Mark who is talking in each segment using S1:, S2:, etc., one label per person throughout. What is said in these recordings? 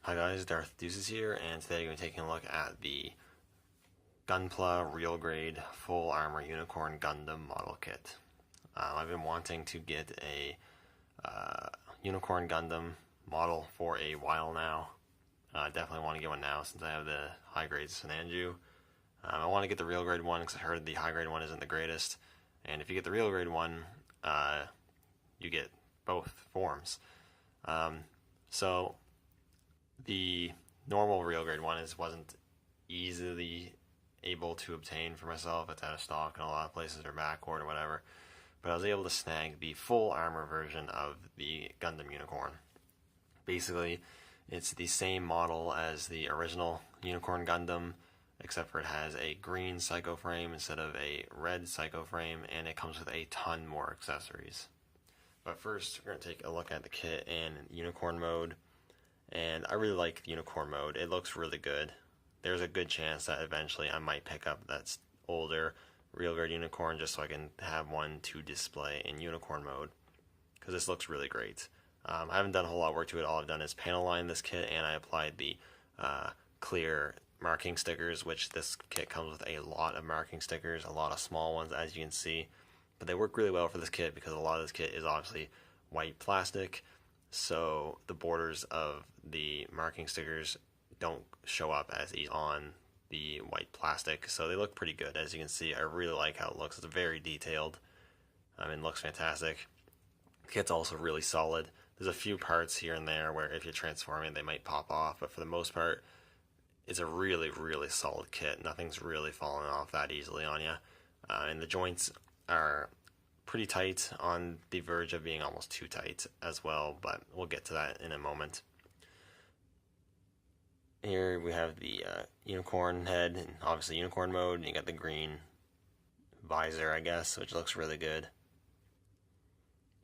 S1: Hi guys, Darth Deuces here, and today we're going to be taking a look at the Gunpla Real Grade Full Armor Unicorn Gundam Model Kit. I've been wanting to get a Unicorn Gundam model for a while now. Definitely want to get one now since I have the high grade Sananju. I want to get the real grade one because I heard the high grade one isn't the greatest, and if you get the real grade one, you get both forms. So the normal real grade one wasn't easily able to obtain for myself. It's out of stock in a lot of places or backward or whatever. But I was able to snag the full armor version of the Gundam Unicorn. Basically, it's the same model as the original Unicorn Gundam, except for it has a green psycho frame instead of a red psycho frame, and it comes with a ton more accessories. But first, we're going to take a look at the kit in Unicorn mode. And I really like the Unicorn mode. It looks really good. There's a good chance that eventually I might pick up that older real grade Unicorn just so I can have one to display in Unicorn mode, because this looks really great. I haven't done a whole lot of work to it. All I've done is panel line this kit, and I applied the clear marking stickers, which this kit comes with a lot of marking stickers, a lot of small ones as you can see. But they work really well for this kit because a lot of this kit is obviously white plastic, so the borders of the marking stickers don't show up as easy on the white plastic, so they look pretty good. As you can see, I really like how it looks. It's very detailed. It looks fantastic. The kit's also really solid. There's a few parts here and there where if you transform it, they might pop off, but for the most part, it's a really, really solid kit. Nothing's really falling off that easily on you. And the joints are pretty tight, on the verge of being almost too tight as well, but we'll get to that in a moment. Here we have the unicorn head, and obviously unicorn mode, and you got the green visor, I guess, which looks really good.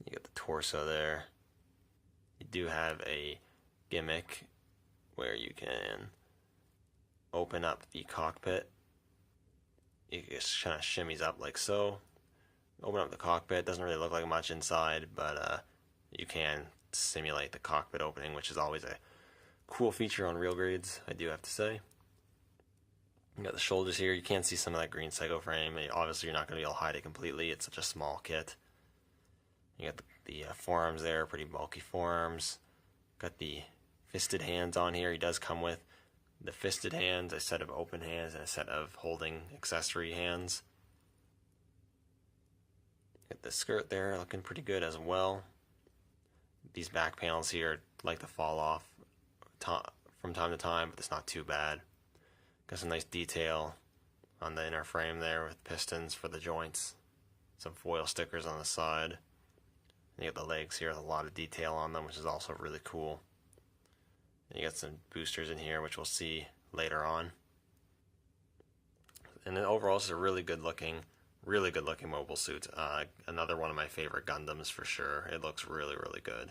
S1: You got the torso there. You do have a gimmick where you can open up the cockpit. It just kind of shimmies up like so. Open up the cockpit. Doesn't really look like much inside, but you can simulate the cockpit opening, which is always a cool feature on real grades, I do have to say. You got the shoulders here. You can't see some of that green psycho frame. Obviously, you're not going to be able to hide it completely. It's such a small kit. You got the forearms there, pretty bulky forearms. Got the fisted hands on here. He does come with the fisted hands, a set of open hands, and a set of holding accessory hands. Got the skirt there, looking pretty good as well. These back panels here like to fall off from time to time, but it's not too bad. Got some nice detail on the inner frame there with pistons for the joints. Some foil stickers on the side. And you got the legs here with a lot of detail on them, which is also really cool. And you got some boosters in here, which we'll see later on. And then overall, it's a really good looking mobile suit. Another one of my favorite Gundams for sure. It looks really, really good.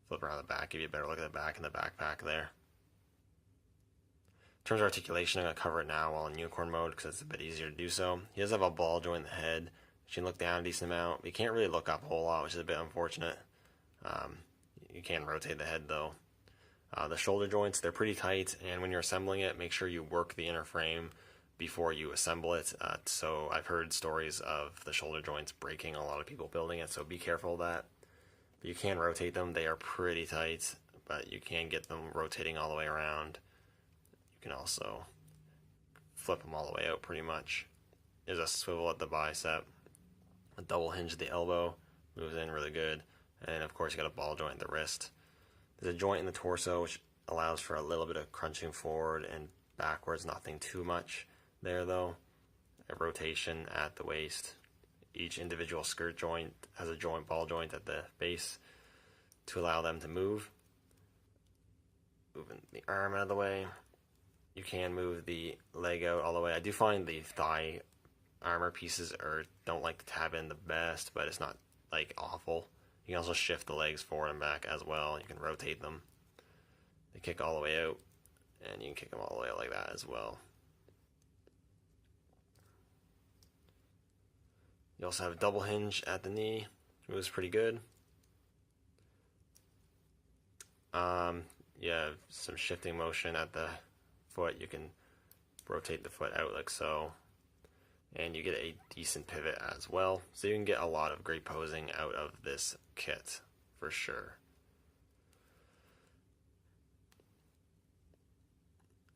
S1: Flip around the back, give you a better look at the back and the backpack there. In terms of articulation, I'm going to cover it now while in unicorn mode because it's a bit easier to do so. He does have a ball joint in the head. You can look down a decent amount. You can't really look up a whole lot, which is a bit unfortunate. You can rotate the head though. The shoulder joints, they're pretty tight, and when you're assembling it, make sure you work the inner frame before you assemble it. So I've heard stories of the shoulder joints breaking, a lot of people building it, so be careful of that. But you can rotate them. They are pretty tight, but you can get them rotating all the way around. You can also flip them all the way out pretty much. There's a swivel at the bicep, a double hinge at the elbow, moves in really good, and of course you got a ball joint at the wrist. There's a joint in the torso which allows for a little bit of crunching forward and backwards, nothing too much there though. A rotation at the waist. Each individual skirt joint has a ball joint at the base to allow them to move. Moving the arm out of the way. You can move the leg out all the way. I do find the thigh armor pieces don't like to tab in the best, but it's not like awful. You can also shift the legs forward and back as well. You can rotate them. They kick all the way out, and you can kick them all the way out like that as well. You also have a double hinge at the knee, which moves pretty good. You have some shifting motion at the foot. You can rotate the foot out like so, and you get a decent pivot as well. So you can get a lot of great posing out of this kit for sure.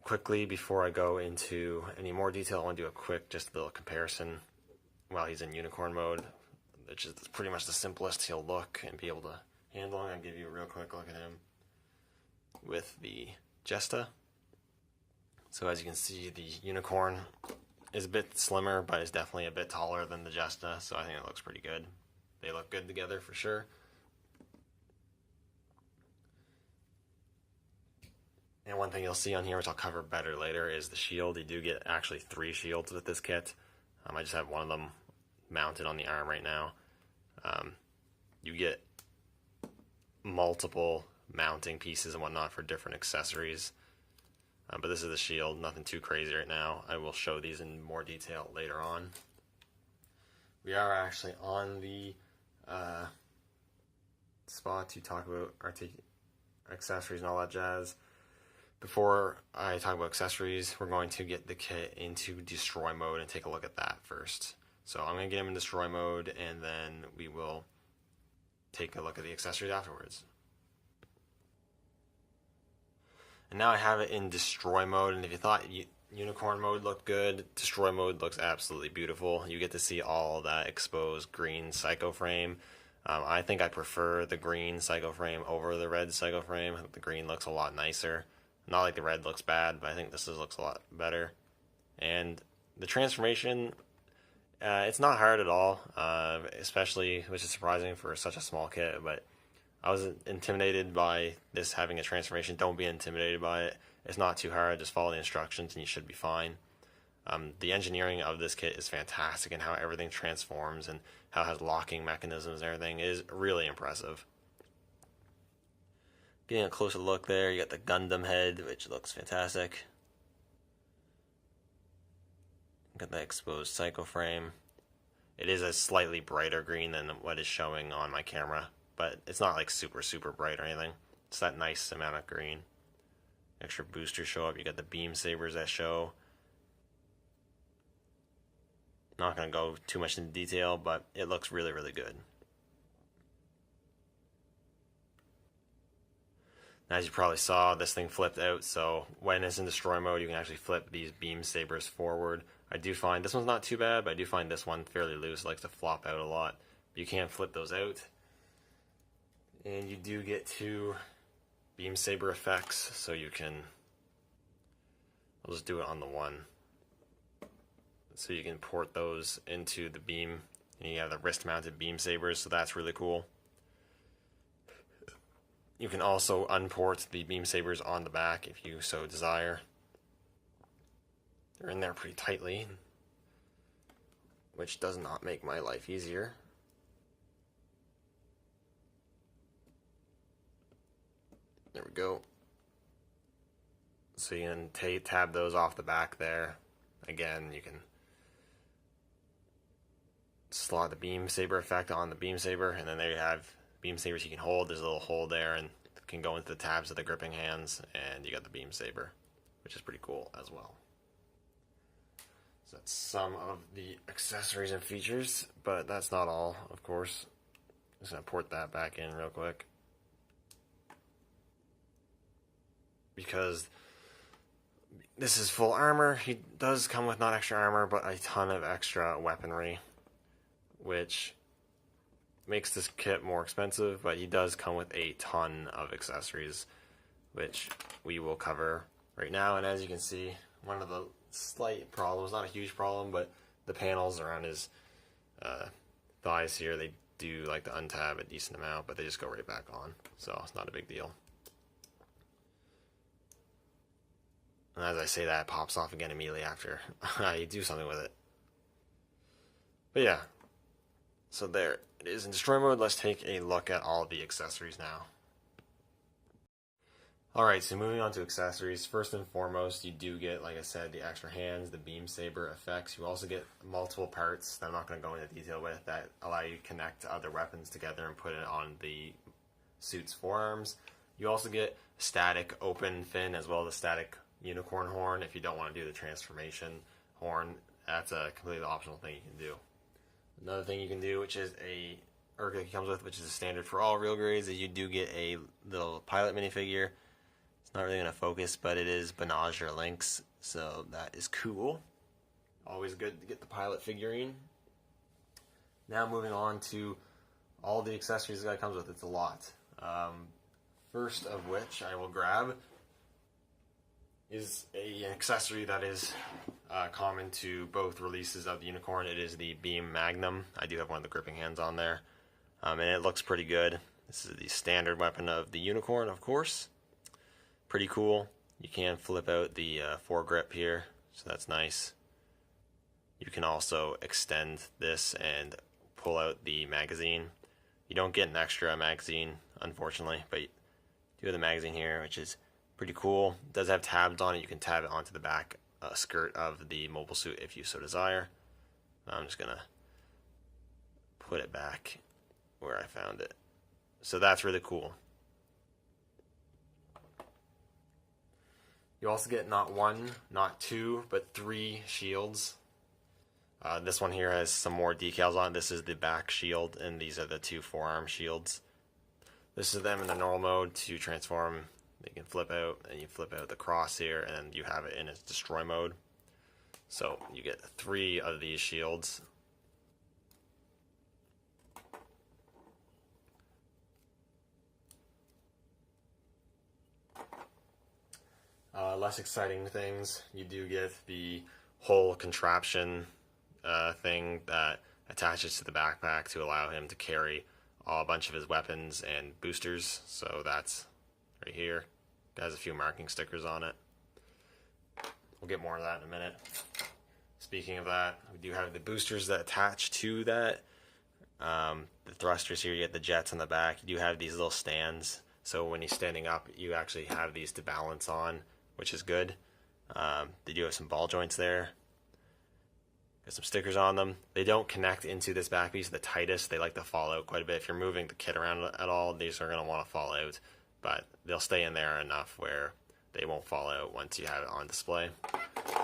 S1: Quickly, before I go into any more detail, I want to do a quick, just a little comparison while he's in unicorn mode, which is pretty much the simplest he'll look and be able to handle. I'm going to give you a real quick look at him with the Jesta. So as you can see, the unicorn is a bit slimmer, but is definitely a bit taller than the Jesta, so I think it looks pretty good. They look good together for sure. And one thing you'll see on here, which I'll cover better later, is the shield. You do get actually 3 shields with this kit. I just have one of them mounted on the arm right now. You get multiple mounting pieces and whatnot for different accessories. But this is the shield, nothing too crazy right now. I will show these in more detail later on. We are actually on the spot to talk about accessories and all that jazz. Before I talk about accessories, we're going to get the kit into destroy mode and take a look at that first. So I'm going to get him in destroy mode, and then we will take a look at the accessories afterwards. And now I have it in destroy mode, and if you thought unicorn mode looked good, destroy mode looks absolutely beautiful. You get to see all that exposed green psycho frame. I think I prefer the green psycho frame over the red psycho frame. The green looks a lot nicer. Not like the red looks bad, but I think this looks a lot better. And the transformation, it's not hard at all, especially, which is surprising for such a small kit, but I was intimidated by this having a transformation. Don't be intimidated by it. It's not too hard. Just follow the instructions and you should be fine. The engineering of this kit is fantastic, and how everything transforms and how it has locking mechanisms and everything is really impressive. Getting a closer look there, you got the Gundam head, which looks fantastic. Got the exposed psycho frame. It is a slightly brighter green than what is showing on my camera, but it's not like super bright or anything. It's that nice amount of green. Extra boosters show up. You got the beam sabers that show. Not going to go too much into detail, but it looks really good. As you probably saw, this thing flipped out, so when it's in destroy mode, you can actually flip these beam sabers forward. I do find this one's not too bad, but I do find this one fairly loose. It likes to flop out a lot. But you can flip those out. And you do get 2 beam saber effects, so you can... I'll just do it on the one. So you can port those into the beam. And you have the wrist-mounted beam sabers, so that's really cool. You can also unport the beam sabers on the back if you so desire. They're in there pretty tightly, which does not make my life easier. There we go. So you can tab those off the back there. Again, you can slot the beam saber effect on the beam saber, and then there you have beam sabers you can hold. There's a little hole there and can go into the tabs of the gripping hands, and you got the beam saber, which is pretty cool as well. So that's some of the accessories and features, but that's not all, of course. Just gonna port that back in real quick, because this is full armor. He does come with not extra armor, but a ton of extra weaponry, which makes this kit more expensive, but he does come with a ton of accessories, which we will cover right now. And as you can see, one of the slight problems, not a huge problem, but the panels around his thighs here, they do like to untab a decent amount, but they just go right back on, so it's not a big deal. And as I say that, it pops off again immediately after I do something with it. But yeah, so there it is in destroy mode. Let's take a look at all the accessories now. Alright, so moving on to accessories. First and foremost, you do get, like I said, the extra hands, the beam saber effects. You also get multiple parts that I'm not going to go into detail with that allow you to connect other weapons together and put it on the suit's forearms. You also get static open fin as well as static unicorn horn if you don't want to do the transformation horn. That's a completely optional thing you can do. Another thing you can do, which is it comes with, which is a standard for all real grades, is you do get a little pilot minifigure. It's not really going to focus, but it is Banage or Lynx, so that is cool. Always good to get the pilot figurine. Now moving on to all the accessories the guy comes with. It's a lot. First of which I will grab is an accessory that is common to both releases of the Unicorn. It is the Beam Magnum. I do have one of the gripping hands on there, and it looks pretty good. This is the standard weapon of the Unicorn, of course. Pretty cool. You can flip out the foregrip here, so that's nice. You can also extend this and pull out the magazine. You don't get an extra magazine, unfortunately, but you do have the magazine here, which is pretty cool. It does have tabs on it. You can tab it onto the back skirt of the mobile suit if you so desire. I'm just gonna put it back where I found it. So that's really cool. You also get not one, not two, but 3 shields. This one here has some more decals on it. This is the back shield, and these are the 2 forearm shields. This is them in the normal mode. To transform, they can flip out, and you flip out the cross here, and you have it in its destroy mode. So you get 3 of these shields. Less exciting things, you do get the whole contraption thing that attaches to the backpack to allow him to carry a bunch of his weapons and boosters. So that's right here. It has a few marking stickers on it. We'll get more of that in a minute. Speaking of that, we do have the boosters that attach to that. The thrusters here, you get the jets on the back. You do have these little stands, so when he's standing up, you actually have these to balance on, which is good. They do have some ball joints there. Got some stickers on them. They don't connect into this back piece the tightest. They like to fall out quite a bit. If you're moving the kit around at all, these are going to want to fall out, but they'll stay in there enough where they won't fall out once you have it on display.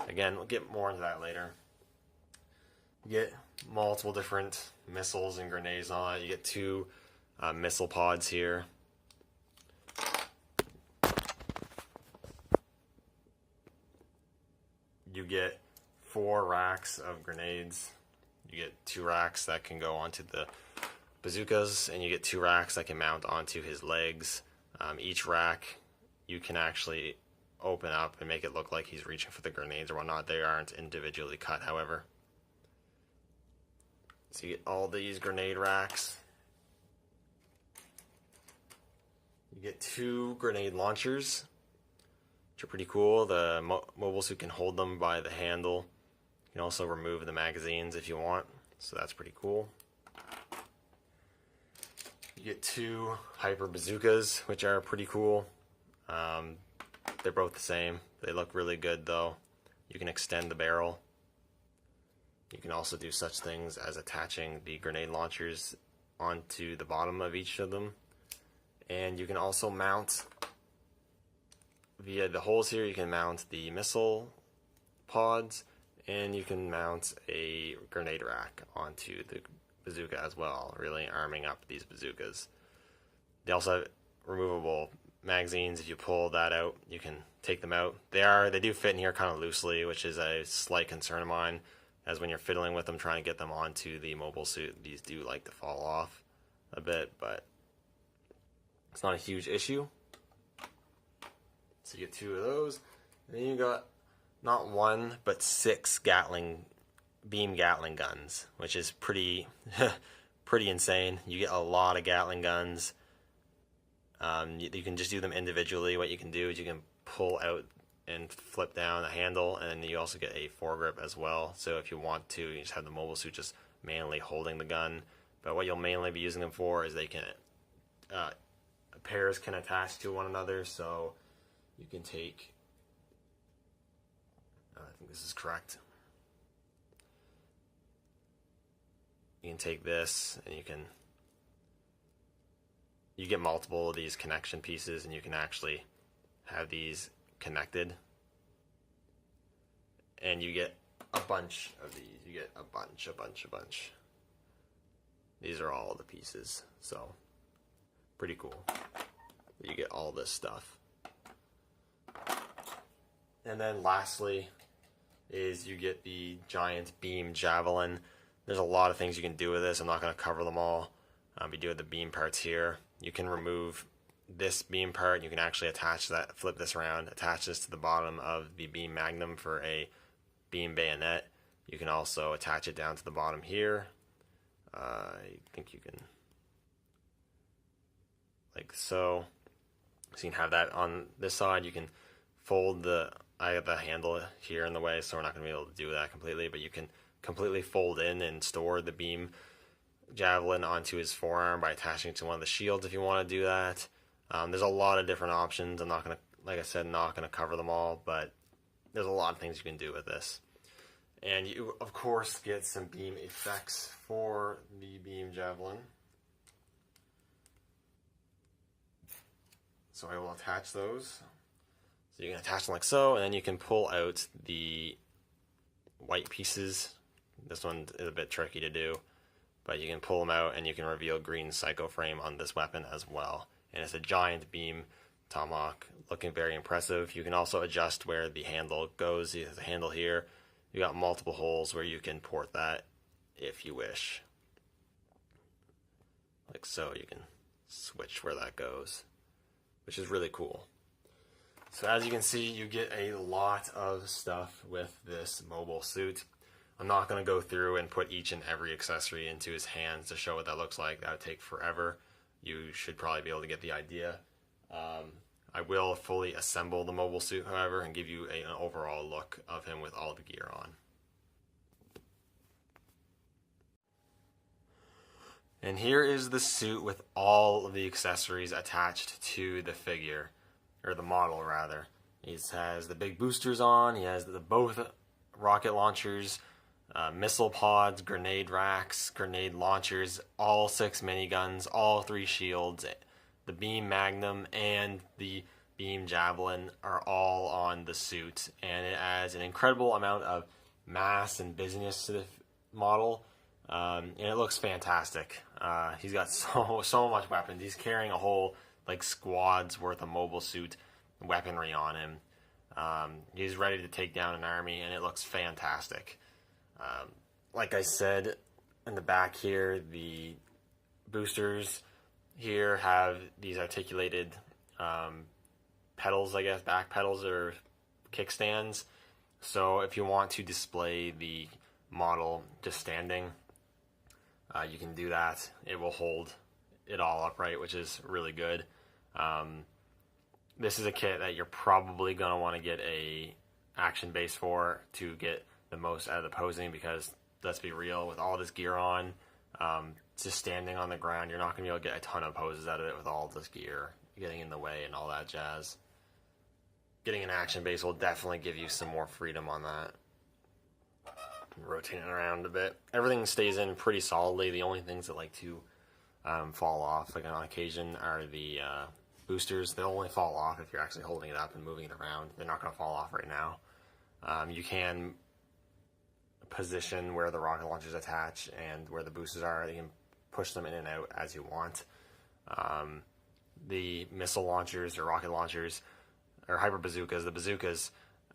S1: Again, we'll get more into that later. You get multiple different missiles and grenades on it. You get 2 missile pods here. You get 4 racks of grenades. You get 2 racks that can go onto the bazookas, and you get 2 racks that can mount onto his legs. Each rack you can actually open up and make it look like he's reaching for the grenades or whatnot. They aren't individually cut, however. So you get all these grenade racks. You get 2 grenade launchers, which are pretty cool. The mobile suit can hold them by the handle. You can also remove the magazines if you want, so that's pretty cool. You get 2 hyper bazookas, which are pretty cool. They're both the same. They look really good though. You can extend the barrel. You can also do such things as attaching the grenade launchers onto the bottom of each of them. And you can also mount, via the holes here, you can mount the missile pods, and you can mount a grenade rack onto the bazooka as well, really arming up these bazookas. They also have removable magazines. If you pull that out, you can take them out. They do fit in here kind of loosely, which is a slight concern of mine, as when you're fiddling with them, trying to get them onto the mobile suit, these do like to fall off a bit, but it's not a huge issue. So you get 2 of those, and then you got not 1 but 6 beam Gatling guns, which is pretty pretty insane. You get a lot of Gatling guns. You can just do them individually. What you can do is you can pull out and flip down the handle, and then you also get a foregrip as well. So if you want to, you just have the mobile suit just manually holding the gun. But what you'll mainly be using them for is they can pairs can attach to one another. So you can take, I think this is correct. You can take this, and you can you get multiple of these connection pieces, and you can actually have these connected, and you get a bunch of these. You get a bunch. These are all the pieces, so pretty cool. You get all this stuff. And then lastly is you get the giant beam javelin. There's a lot of things you can do with this. I'm not going to cover them all. We do have the beam parts here. You can remove this beam part. You can actually attach that, flip this around, attach this to the bottom of the beam magnum for a beam bayonet. You can also attach it down to the bottom here. I think you can, like so. So you can have that on this side. You can fold I have the handle here in the way, so we're not going to be able to do that completely, but you can completely fold in and store the beam javelin onto his forearm by attaching it to one of the shields if you want to do that. There's a lot of different options. I'm not going to, like I said, not going to cover them all, but there's a lot of things you can do with this. And you, of course, get some beam effects for the beam javelin. So I will attach those. So you can attach them like so, and then you can pull out the white pieces. This one is a bit tricky to do, but you can pull them out and you can reveal green psycho frame on this weapon as well. And it's a giant beam tomahawk, looking very impressive. You can also adjust where the handle goes. You have the handle here. You got multiple holes where you can port that if you wish. Like so, you can switch where that goes, which is really cool. So as you can see, you get a lot of stuff with this mobile suit. I'm not going to go through and put each and every accessory into his hands to show what that looks like. That would take forever. You should probably be able to get the idea. I will fully assemble the mobile suit, however, and give you an overall look of him with all the gear on. And here is the suit with all of the accessories attached to the figure, or the model rather. He has the big boosters on, he has both rocket launchers, missile pods, grenade racks, grenade launchers, all 6 miniguns, all 3 shields, the beam magnum and the beam javelin are all on the suit, and it adds an incredible amount of mass and busyness to the model, and it looks fantastic. He's got so much weapons. He's carrying a whole like squad's worth of mobile suit weaponry on him. He's ready to take down an army, and it looks fantastic. Like I said, in the back here, the boosters here have these articulated pedals, I guess, back pedals or kickstands. So if you want to display the model just standing, you can do that. It will hold it all upright, which is really good. This is a kit that you're probably going to want to get a action base for to get the most out of the posing, because let's be real, with all this gear on, just standing on the ground, you're not going to be able to get a ton of poses out of it with all this gear getting in the way and all that jazz. Getting an action base will definitely give you some more freedom on that. Rotating around a bit. Everything stays in pretty solidly. The only things that like to fall off, like on occasion, are the boosters. They'll only fall off if you're actually holding it up and moving it around. They're not going to fall off right now. You can position where the rocket launchers attach and where the boosters are. You can push them in and out as you want. The missile launchers or rocket launchers or hyper bazookas, the bazookas,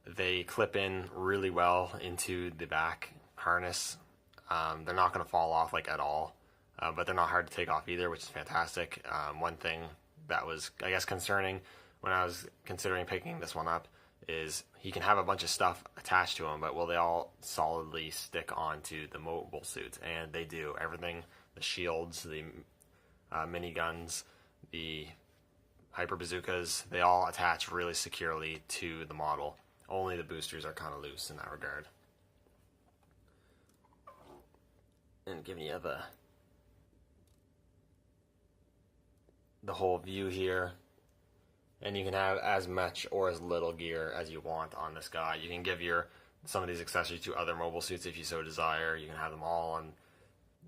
S1: they clip in really well into the back harness. They're not going to fall off like at all, but they're not hard to take off either, which is fantastic. One thing that was, I guess, concerning when I was considering picking this one up is he can have a bunch of stuff attached to him, but will they all solidly stick onto the mobile suit? And they do. Everything, the shields, the miniguns, the hyper bazookas, they all attach really securely to the model. Only the boosters are kind of loose in that regard. And giving you the whole view here. And you can have as much or as little gear as you want on this guy. You can give some of these accessories to other mobile suits if you so desire. You can have them all on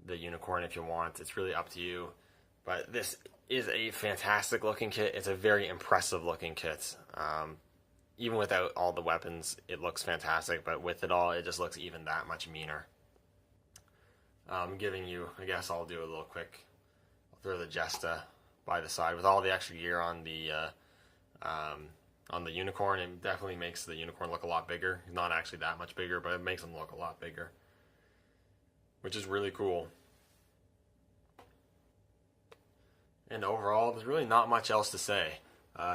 S1: the unicorn if you want. It's really up to you. But this is a fantastic looking kit. It's a very impressive looking kit. Even without all the weapons, it looks fantastic, but with it all, it just looks even that much meaner. Giving you, I guess I'll do a little quick, I'll throw the Jesta by the side with all the extra gear on the unicorn. It definitely makes the unicorn look a lot bigger. Not actually that much bigger, but it makes him look a lot bigger, which is really cool. And overall, there's really not much else to say.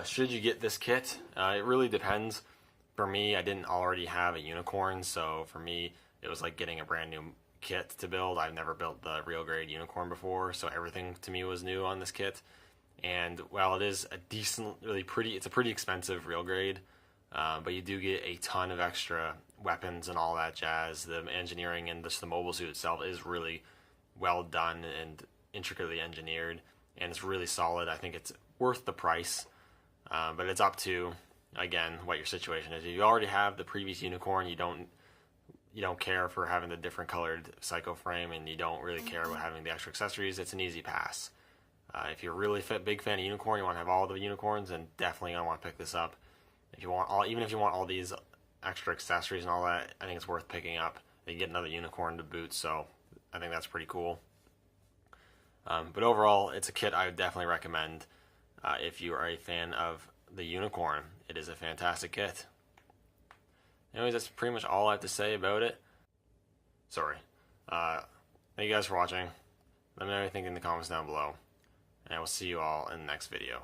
S1: Should you get this kit? It really depends. For me, I didn't already have a unicorn, so for me, it was like getting a brand new kit to build. I've never built the real grade unicorn before, so everything to me was new on this kit. And while it is a decent, it's a pretty expensive real grade, but you do get a ton of extra weapons and all that jazz. The engineering and just the mobile suit itself is really well done and intricately engineered, and it's really solid. I think it's worth the price, but it's up to, again, what your situation is. If you already have the previous unicorn, you don't care for having the different colored psycho frame, and you don't really care about having the extra accessories, it's an easy pass. If you're a really big fan of unicorn, you want to have all the unicorns, then definitely gonna want to pick this up. If you want even if you want all these extra accessories and all that, I think it's worth picking up. You get another unicorn to boot, so I think that's pretty cool. But overall, it's a kit I would definitely recommend if you are a fan of the unicorn. It is a fantastic kit. Anyways, that's pretty much all I have to say about it. Sorry. Thank you guys for watching. Let me know what you think in the comments down below. And I will see you all in the next video.